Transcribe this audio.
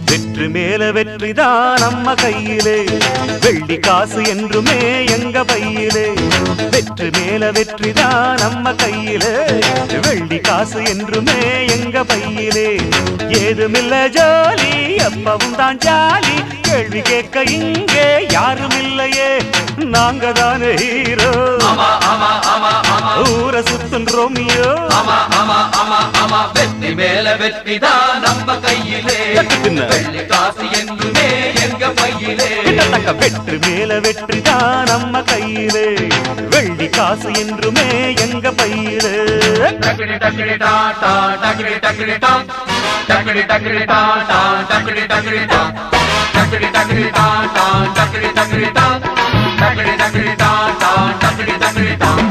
வெற்றி மேல வெற்றிதான் நம்ம கையிலே, வெள்ளி காசு என்றுமே எங்க பையிலே. வெற்றி மேல வெற்றிதான் நம்ம கையிலே, வெள்ளி காசு என்றுமே எங்க பையிலே. ஏதுமில்ல ஜோலி எப்பவும் தான் ஜாலி, கேள்வி கேட்க இங்கே யாரும் இல்லையே, நாங்க தானே ஹீரோ. ஊர சுத்தும் ரோமியோ. வெற்றி மேல வெற்றிதான் நம்ம கையிலே, வெள்ளி காசு என்றுமே எங்க பையிலே. வெற்றி மேல வெற்றிதான் நம்ம கையிலே, வெள்ளி காசு என்றுமே எங்க பையிலே. டக்கடி டக்கடி டாடா டக்கடி டக்கடி டாம், டக்கடி டக்கடி டாடா டக்கடி டக்கடி டாம், டக்கடி டக்கடி டாடா டக்கடி டக்கடி டாம், டக்கடி டக்கடி டாடா டக்கடி டக்கடி டாம்.